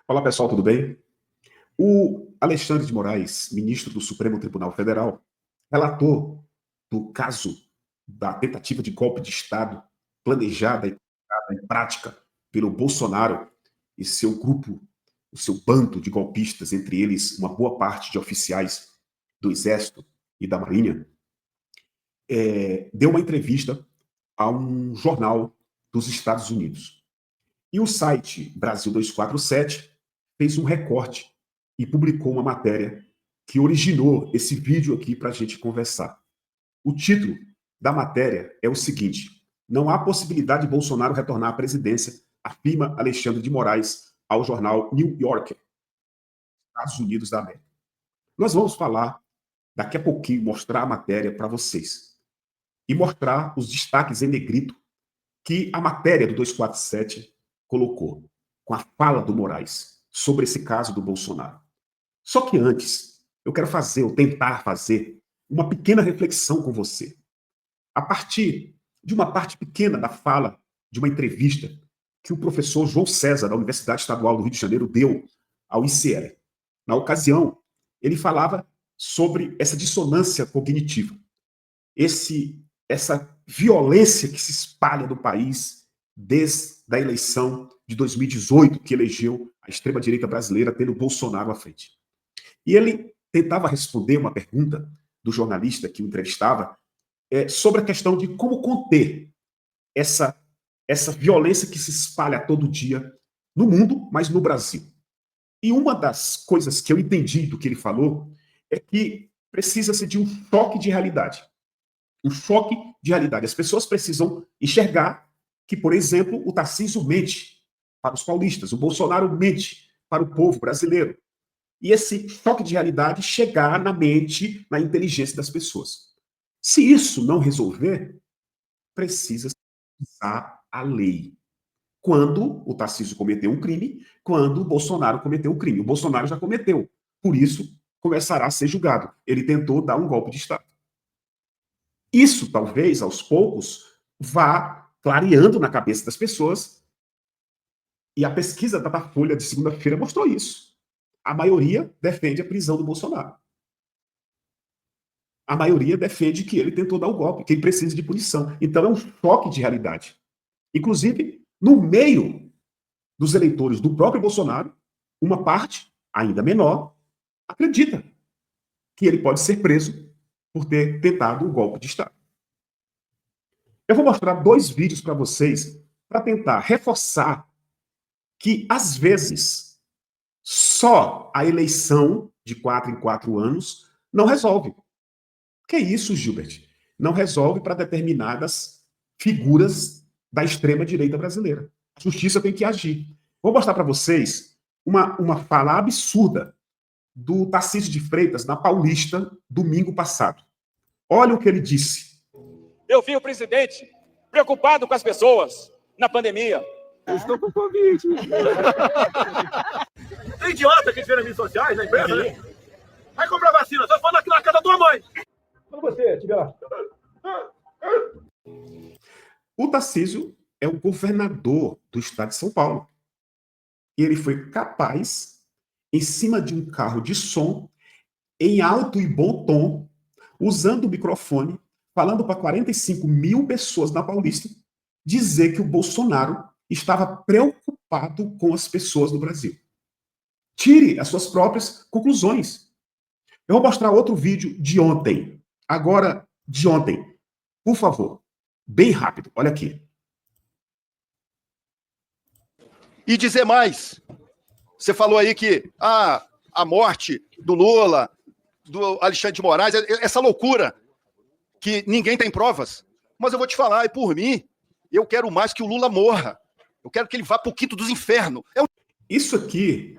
Olá, pessoal, tudo bem? O Alexandre de Moraes, ministro do Supremo Tribunal Federal, relatou do caso da tentativa de golpe de Estado planejada e colocada em prática pelo Bolsonaro e seu grupo, o seu bando de golpistas, entre eles uma boa parte de oficiais do Exército e da Marinha, deu uma entrevista a um jornal dos Estados Unidos. E o site Brasil 247 fez um recorte e publicou uma matéria que originou esse vídeo aqui para a gente conversar. O título da matéria é o seguinte: não há possibilidade de Bolsonaro retornar à presidência, afirma Alexandre de Moraes ao jornal New Yorker, Estados Unidos da América. Nós vamos falar daqui a pouquinho, mostrar a matéria para vocês e mostrar os destaques em negrito que a matéria do 247 colocou, com a fala do Moraes sobre esse caso do Bolsonaro. Só que antes, eu quero fazer, ou tentar fazer, uma pequena reflexão com você. A partir de uma parte pequena da fala de uma entrevista que o professor João César, da Universidade Estadual do Rio de Janeiro, deu ao ICL. Na ocasião, ele falava sobre essa dissonância cognitiva, essa violência que se espalha no país desde a eleição de 2018, que elegeu a extrema-direita brasileira, tendo Bolsonaro à frente. E ele tentava responder uma pergunta do jornalista que o entrevistava sobre a questão de como conter essa, essa violência que se espalha todo dia no mundo, mas no Brasil. E uma das coisas que eu entendi do que ele falou é que precisa-se de um choque de realidade. Um choque de realidade. As pessoas precisam enxergar que, por exemplo, o Tarcísio mente para os paulistas, o Bolsonaro mente para o povo brasileiro. E esse choque de realidade chegar na mente, na inteligência das pessoas. Se isso não resolver, precisa usar a lei. Quando o Tarcísio cometeu um crime, quando o Bolsonaro cometeu um crime. O Bolsonaro já cometeu. Por isso, começará a ser julgado. Ele tentou dar um golpe de Estado. Isso, talvez, aos poucos, vá clareando na cabeça das pessoas. E a pesquisa da Folha de segunda-feira mostrou isso. A maioria defende a prisão do Bolsonaro. A maioria defende que ele tentou dar o golpe, que ele precisa de punição. Então é um choque de realidade. Inclusive, no meio dos eleitores do próprio Bolsonaro, uma parte, ainda menor, acredita que ele pode ser preso por ter tentado um golpe de Estado. Eu vou mostrar dois vídeos para vocês para tentar reforçar que, às vezes, só a eleição de 4 em 4 anos não resolve. Que é isso, Gilbert? Não resolve para determinadas figuras da extrema-direita brasileira. A justiça tem que agir. Vou mostrar para vocês uma fala absurda do Tarcísio de Freitas na Paulista, domingo passado. Olha o que ele disse. Eu vi o presidente preocupado com as pessoas na pandemia. Eu estou com Covid. Tem idiota que vê nas redes sociais, na empresa, né? Vai comprar vacina, só falando aqui na casa da tua mãe. Quando você estiver lá. O Tarcísio é o governador do estado de São Paulo. E ele foi capaz, em cima de um carro de som, em alto e bom tom, usando o microfone, falando para 45 mil pessoas na Paulista, dizer que o Bolsonaro estava preocupado com as pessoas do Brasil. Tire as suas próprias conclusões. Eu vou mostrar outro vídeo de ontem. Agora, de ontem. Por favor. Bem rápido. Olha aqui. E dizer mais. Você falou aí que a morte do Lula, do Alexandre de Moraes, essa loucura que ninguém tem provas. Mas eu vou te falar, e por mim, eu quero mais que o Lula morra. Eu quero que ele vá para o quinto dos infernos. Isso aqui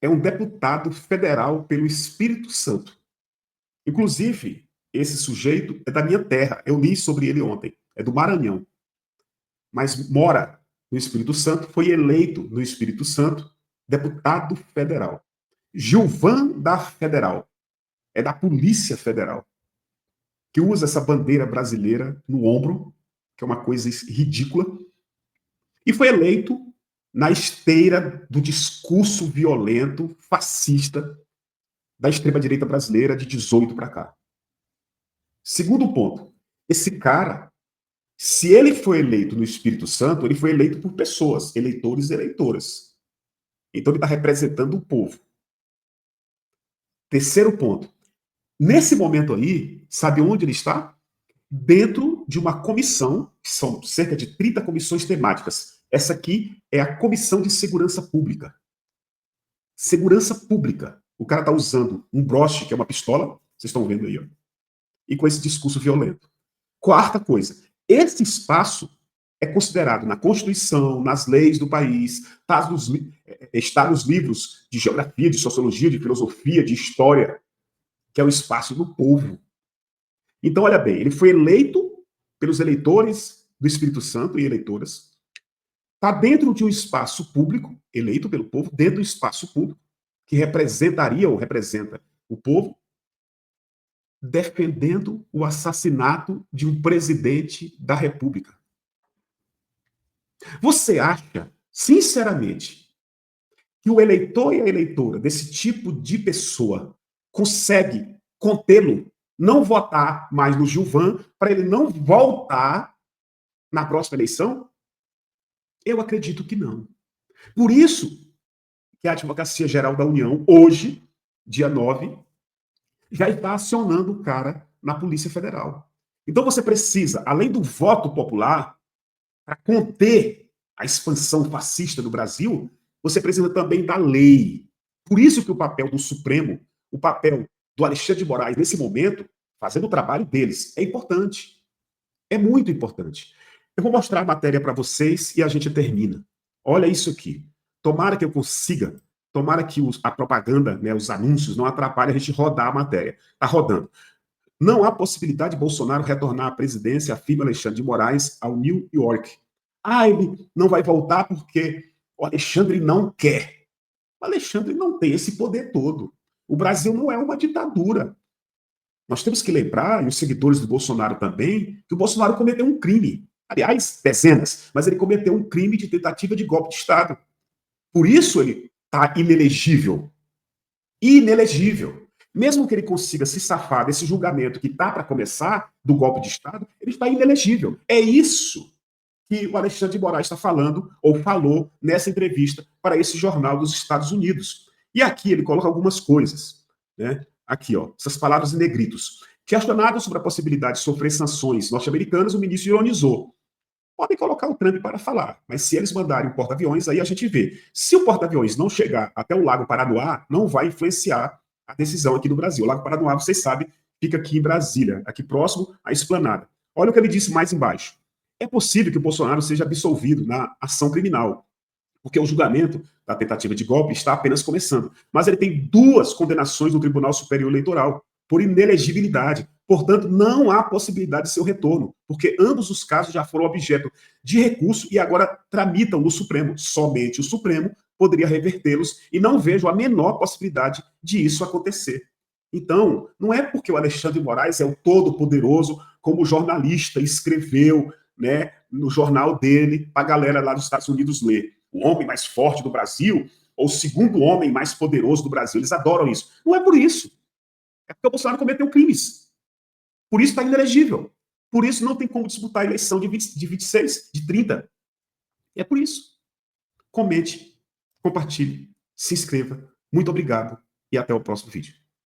é um deputado federal pelo Espírito Santo. Inclusive, esse sujeito é da minha terra. Eu li sobre ele ontem. É do Maranhão. Mas mora no Espírito Santo, foi eleito no Espírito Santo deputado federal. Gilvan da Federal. É da Polícia Federal. Que usa essa bandeira brasileira no ombro, que é uma coisa ridícula. E foi eleito na esteira do discurso violento, fascista, da extrema-direita brasileira de 18 para cá. Segundo ponto, esse cara, se ele foi eleito no Espírito Santo, ele foi eleito por pessoas, eleitores e eleitoras. Então ele está representando o povo. Terceiro ponto, nesse momento aí, sabe onde ele está? Dentro de uma comissão, que são cerca de 30 comissões temáticas. Essa aqui é a Comissão de Segurança Pública. Segurança Pública. O cara está usando um broche, que é uma pistola, vocês estão vendo aí, ó, e com esse discurso violento. Quarta coisa, esse espaço é considerado na Constituição, nas leis do país, está nos livros de geografia, de sociologia, de filosofia, de história, que é o espaço do povo. Então, olha bem, ele foi eleito pelos eleitores do Espírito Santo e eleitoras, está dentro de um espaço público, eleito pelo povo, dentro do espaço público, que representaria ou representa o povo, defendendo o assassinato de um presidente da República. Você acha, sinceramente, que o eleitor e a eleitora desse tipo de pessoa consegue contê-lo, não votar mais no Gilvan, para ele não voltar na próxima eleição? Eu acredito que não. Por isso que a Advocacia Geral da União, hoje, dia 9, já está acionando o cara na Polícia Federal. Então você precisa, além do voto popular, para conter a expansão fascista do Brasil, você precisa também da lei. Por isso que o papel do Supremo, o papel do Alexandre de Moraes, nesse momento, fazendo o trabalho deles, é importante. É muito importante. Eu vou mostrar a matéria para vocês e a gente termina. Olha isso aqui. Tomara que eu consiga, tomara que a propaganda, né, os anúncios, não atrapalhem a gente rodar a matéria. Está rodando. Não há possibilidade de Bolsonaro retornar à presidência, afirma Alexandre de Moraes ao New York. Ele não vai voltar porque o Alexandre não quer. O Alexandre não tem esse poder todo. O Brasil não é uma ditadura. Nós temos que lembrar, e os seguidores do Bolsonaro também, que o Bolsonaro cometeu um crime. Aliás, dezenas, mas ele cometeu um crime de tentativa de golpe de Estado. Por isso ele está inelegível. Inelegível. Mesmo que ele consiga se safar desse julgamento que está para começar, do golpe de Estado, ele está inelegível. É isso que o Alexandre de Moraes está falando, ou falou nessa entrevista para esse jornal dos Estados Unidos. E aqui ele coloca algumas coisas, né? Aqui, ó, essas palavras em negritos. Questionado sobre a possibilidade de sofrer sanções norte-americanas, o ministro ironizou. Podem colocar o Trump para falar, mas se eles mandarem o porta-aviões, aí a gente vê. Se o porta-aviões não chegar até o Lago Paranoá, não vai influenciar a decisão aqui no Brasil. O Lago Paranoá, vocês sabem, fica aqui em Brasília, aqui próximo à Esplanada. Olha o que ele disse mais embaixo. É possível que o Bolsonaro seja absolvido na ação criminal, porque o julgamento da tentativa de golpe está apenas começando. Mas ele tem 2 condenações do Tribunal Superior Eleitoral por inelegibilidade. Portanto, não há possibilidade de seu retorno, porque ambos os casos já foram objeto de recurso e agora tramitam no Supremo. Somente o Supremo poderia revertê-los e não vejo a menor possibilidade de isso acontecer. Então, não é porque o Alexandre de Moraes é o todo-poderoso, como o jornalista escreveu, né, no jornal dele, para a galera lá dos Estados Unidos ler. O homem mais forte do Brasil, ou o segundo homem mais poderoso do Brasil. Eles adoram isso. Não é por isso. É porque o Bolsonaro cometeu crimes. Por isso está inelegível. Por isso não tem como disputar a eleição de 26, de 30. É por isso. Comente, compartilhe, se inscreva. Muito obrigado e até o próximo vídeo.